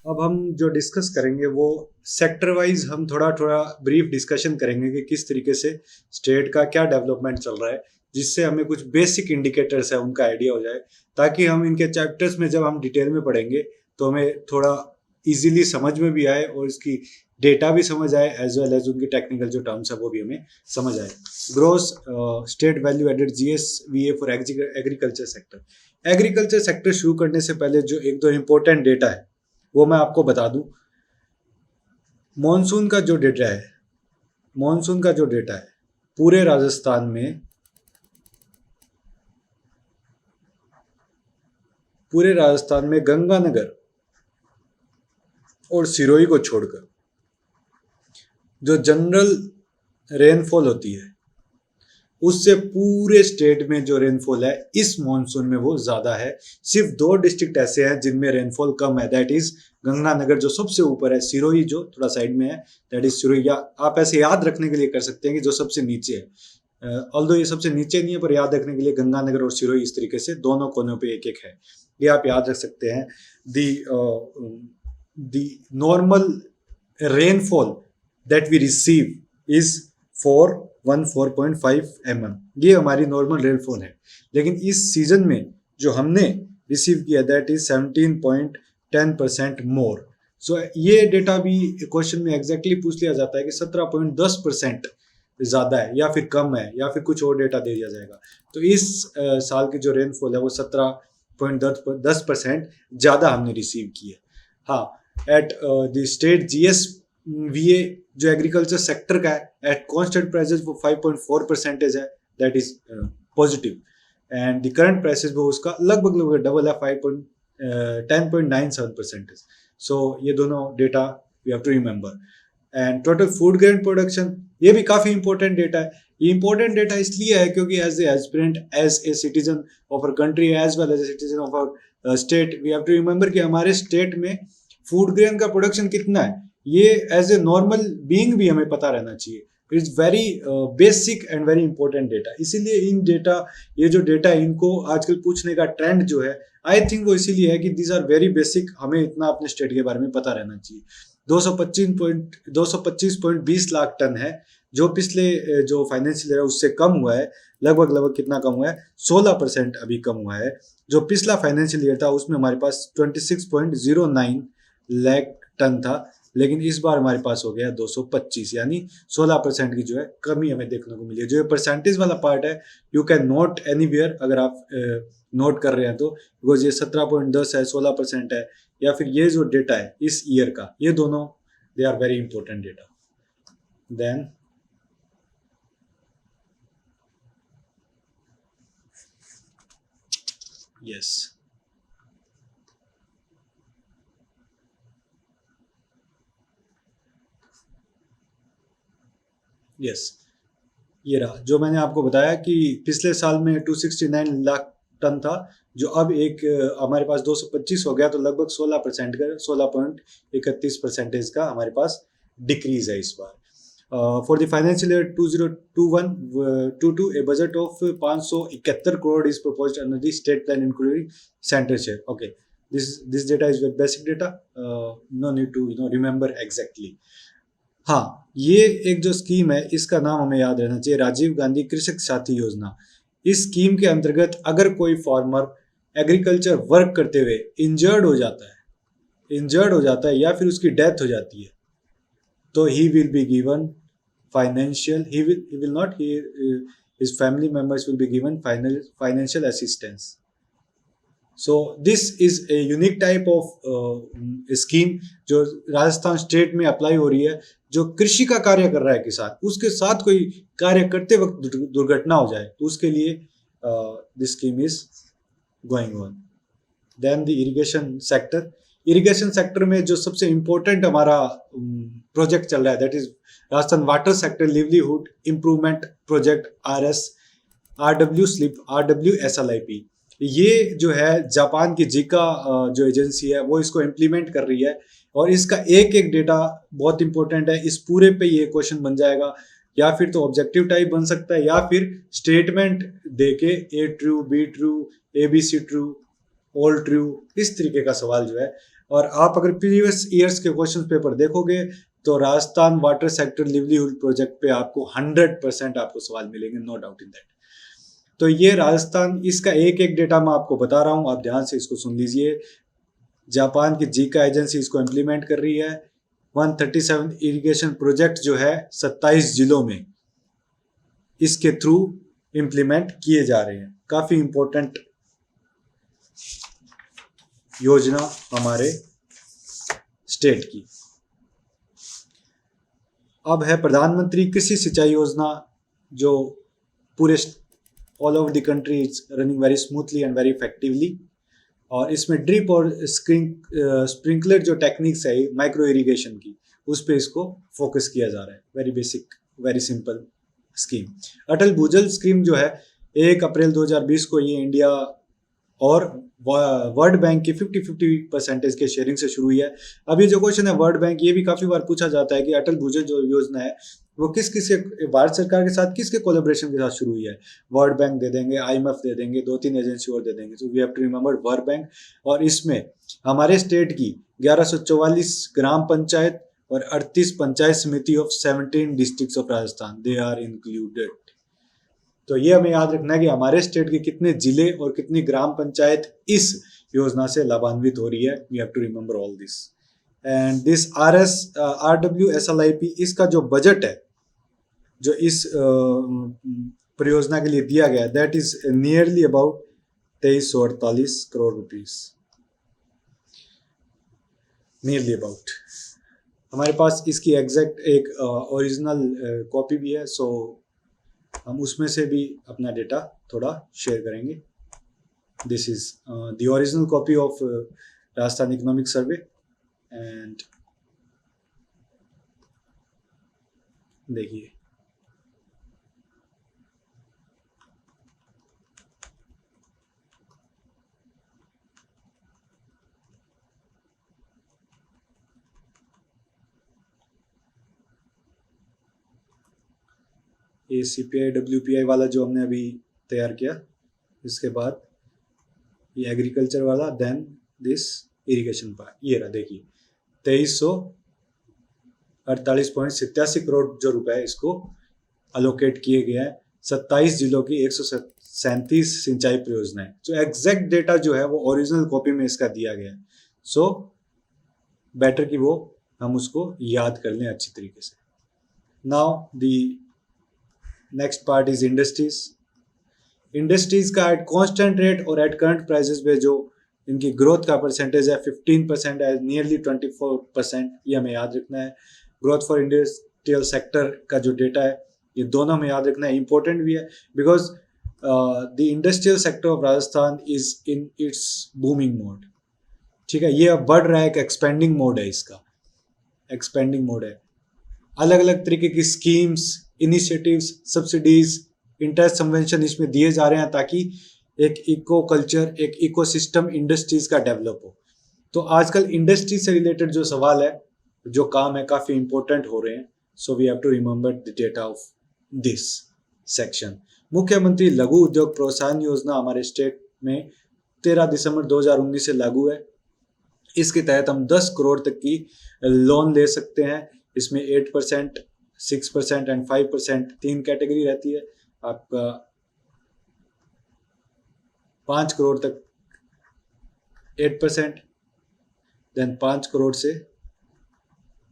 अब हम जो डिस्कस करेंगे वो सेक्टर वाइज हम थोड़ा थोड़ा ब्रीफ डिस्कशन करेंगे कि किस तरीके से स्टेट का क्या डेवलपमेंट चल रहा है, जिससे हमें कुछ बेसिक इंडिकेटर्स है उनका आइडिया हो जाए, ताकि हम इनके चैप्टर्स में जब हम डिटेल में पढ़ेंगे तो हमें थोड़ा इजीली समझ में भी आए और इसकी डेटा भी समझ आए, एज वेल एज उनकी टेक्निकल जो टर्म्स है वो भी हमें समझ आए। Gross state value added GSVA for agriculture sector. Agriculture sector शुरू करने से पहले जो एक दो इम्पोर्टेंट डेटा है वो मैं आपको बता दूं। मॉनसून का जो डेटा है, मॉनसून का जो डेटा है पूरे राजस्थान में, पूरे राजस्थान में गंगानगर और सिरोही को छोड़कर जो जनरल रेनफॉल होती है उससे पूरे स्टेट में जो रेनफॉल है इस मॉनसून में वो ज्यादा है। सिर्फ दो डिस्ट्रिक्ट ऐसे हैं जिनमें रेनफॉल कम है, दैट इज गंगानगर जो सबसे ऊपर है, सिरोही जो थोड़ा साइड में है, दैट इज सिरोही। या आप ऐसे याद रखने के लिए कर सकते हैं कि जो सबसे नीचे है, ऑल्दो ये सबसे नीचे नहीं है पर याद रखने के लिए गंगानगर और सिरोही इस तरीके से दोनों कोनों पे एक एक है, ये आप याद रख सकते हैं। The normal rainfall that we receive is 414.5 mm, ये हमारी नॉर्मल रेनफॉल है। लेकिन इस सीजन में जो हमने रिसीव किया दैट इज 17.10% मोर। सो ये डेटा भी क्वेश्चन में एग्जैक्टली पूछ लिया जाता है कि 17.10% ज्यादा है या फिर कम है या फिर कुछ और डेटा दे दिया जाएगा। तो इस साल की जो रेनफॉल है वो 17.10% ज्यादा हमने रिसीव की है। हाँ, एट द स्टेट GSVA जो एग्रीकल्चर सेक्टर का है एट कांस्टेंट प्राइसेस वो 5.4% है, that is positive. And the current prices वो उसका लगभग डबल है, 10.97%। सो ये दोनों data we have to remember. And total food grain production, ये भी काफी इंपॉर्टेंट डेटा है। ये इंपॉर्टेंट डेटा इसलिए है क्योंकि as aspirant, as a citizen of our country as well as a citizen of our state, we have to remember कि हमारे स्टेट में फूड ग्रेन का प्रोडक्शन कितना है, ये एज ए नॉर्मल बीइंग भी हमें पता रहना चाहिए। It's very basic and very important data. इसीलिए इन डेटा, ये जो डेटा है इनको आजकल पूछने का ट्रेंड जो है, आई थिंक वो इसीलिए है कि दीज आर वेरी बेसिक, हमें इतना अपने स्टेट के बारे में पता रहना चाहिए। 225.20 लाख टन है जो पिछले जो फाइनेंशियल ईयर उससे कम हुआ है, लगभग कितना कम हुआ है, 16% अभी कम हुआ है। जो पिछला फाइनेंशियल ईयर था उसमें हमारे पास 26.09 लाख टन था, लेकिन इस बार हमारे पास हो गया 225, यानी 16% की जो है कमी हमें देखने को मिली है। जो ये परसेंटेज वाला पार्ट है यू कैन नोट एनीवेयर, अगर आप नोट कर रहे हैं तो, बिकॉज ये 17.10 है, 16% है, या फिर ये जो डेटा है इस ईयर का, ये दोनों they are very important data. Then yes, yes, ये रहा जो मैंने आपको बताया कि पिछले साल में 269 लाख टन था, जो अब एक हमारे पास 225 हो गया, तो लगभग 16% का, 16.31% का हमारे पास डिक्रीज है इस बार। For the financial year 2021-22 a budget of 571 crore is proposed under the state plan including centre share. Okay, this data is basic data, no need to remember exactly. हाँ, ये एक जो स्कीम है इसका नाम हमें याद रहना चाहिए, राजीव गांधी कृषक साथी योजना। इस स्कीम के अंतर्गत अगर कोई फार्मर एग्रीकल्चर वर्क करते हुए इंजर्ड हो जाता है या फिर उसकी डेथ हो जाती है, तो he will be given financial, he will not, his family members will be given financial assistance. So this is a unique type of scheme जो राजस्थान स्टेट में अप्लाई हो रही है। जो कृषि का कार्य कर रहा है किसान, उसके साथ कोई कार्य करते वक्त दुर्घटना हो जाए तो उसके लिए this scheme is going on. Then the irrigation sector, irrigation sector में जो सबसे इंपॉर्टेंट हमारा प्रोजेक्ट चल रहा है that is Rajasthan water sector livelihood improvement project, RWSLIP। ये जो है जापान की जिका जो एजेंसी है वो इसको इम्प्लीमेंट कर रही है, और इसका एक एक डेटा बहुत इंपॉर्टेंट है। इस पूरे पे ये क्वेश्चन बन जाएगा, या फिर तो ऑब्जेक्टिव टाइप बन सकता है या फिर स्टेटमेंट देके A true, B true, ABC true, all true, इस तरीके का सवाल जो है और आप अगर प्रीवियस ईयर्स के क्वेश्चन पेपर देखोगे तो Rajasthan water sector livelihood project पे आपको 100% आपको सवाल मिलेंगे, नो डाउट इन दैट। तो ये राजस्थान, इसका एक एक डेटा मैं आपको बता रहा हूँ, आप ध्यान से इसको सुन लीजिए। जापान की जीका एजेंसी इसको इम्प्लीमेंट कर रही है। 137 इरिगेशन प्रोजेक्ट जो है 27 जिलों में इसके थ्रू इम्प्लीमेंट किए जा रहे हैं। काफी इंपॉर्टेंट योजना हमारे स्टेट की। अब है प्रधानमंत्री कृषि सिंचाई योजना, जो पूरे all over the country is running very smoothly and very effectively. और इसमें ड्रिप और स्प्रिंकलर जो टेक्निक्स है माइक्रो इरिगेशन की, उस पर इसको फोकस किया जा रहा है। Very basic, very simple scheme. Atal Bhujal scheme जो है 1 अप्रैल 2020 को ये इंडिया और वर्ल्ड बैंक की 50-50% के शेयरिंग से शुरू हुई है। अब ये जो क्वेश्चन है वर्ल्ड बैंक, ये भी काफी बार पूछा जाता है कि अटल भूजल जो योजना है वो किस किस के, भारत सरकार के साथ किसके कोलैबोरेशन के साथ शुरू हुई है। वर्ल्ड बैंक दे देंगे, IMF दे देंगे, 2-3 एजेंसी और दे देंगे। तो we have to remember World Bank. और इसमें हमारे स्टेट की 1144 ग्राम पंचायत और 38 panchayat samiti of 17 districts of Rajasthan, they are included. तो ये हमें याद रखना है कि हमारे स्टेट के कितने जिले और कितनी ग्राम पंचायत इस योजना से लाभान्वित हो रही है। We have to remember all this. And this RWSLIP, इसका जो बजट है जो इस परियोजना के लिए दिया गया, that is nearly about 2348 crore rupees, nearly about. हमारे पास इसकी एग्जैक्ट एक ओरिजिनल कॉपी भी है, सो हम उसमें से भी अपना डेटा थोड़ा शेयर करेंगे। This is the original copy of Rajasthan economic survey. And देखिए, ये CPI WPI वाला जो हमने अभी तैयार किया, इसके बाद ये एग्रीकल्चर वाला, देन दिस इरिगेशन पार्ट। ये रहा, देखिए 2348.87 करोड़ जो रुपए इसको अलोकेट किए गए हैं। 27 जिलों की 137 सिंचाई परियोजनाएं। जो एग्जैक्ट डेटा जो है वो ओरिजिनल कॉपी में इसका दिया गया है। सो बेटर कि वो हम उसको याद कर लें अच्छी तरीके से। Now the next part is industries. Industries का एट कांस्टेंट रेट और एट करंट प्राइसेस पे जो इनकी ग्रोथ का परसेंटेज है 15% है, नियरली 24%, ये हमें याद रखना है। ग्रोथ फॉर इंडस्ट्रियल सेक्टर का जो डेटा है, ये दोनों हमें याद रखना है, इंपॉर्टेंट भी है because the industrial sector of Rajasthan is in its booming mode. ठीक है, ये अब बढ़ रहा है, एक एक्सपेंडिंग मोड है, इसका एक्सपेंडिंग मोड है। अलग अलग तरीके की schemes, initiatives, subsidies, interest subvention इसमें दिए जा रहे हैं ताकि एक इको कल्चर, एक इकोसिस्टम इंडस्ट्रीज का डेवलप हो। तो आजकल इंडस्ट्री से रिलेटेड जो सवाल है, जो काम है, काफी इंपॉर्टेंट हो रहे हैं। So we have to remember the data of this section. मुख्यमंत्री लघु उद्योग प्रोत्साहन योजना हमारे स्टेट में 13 दिसंबर 2019 से लागू है। इसके तहत हम 10 करोड़ तक की लोन ले सकते हैं। इसमें 8%, 6% एंड 5% 3 कैटेगरी रहती है। आपका 5 करोड़ तक 8%, देन 5 करोड़ से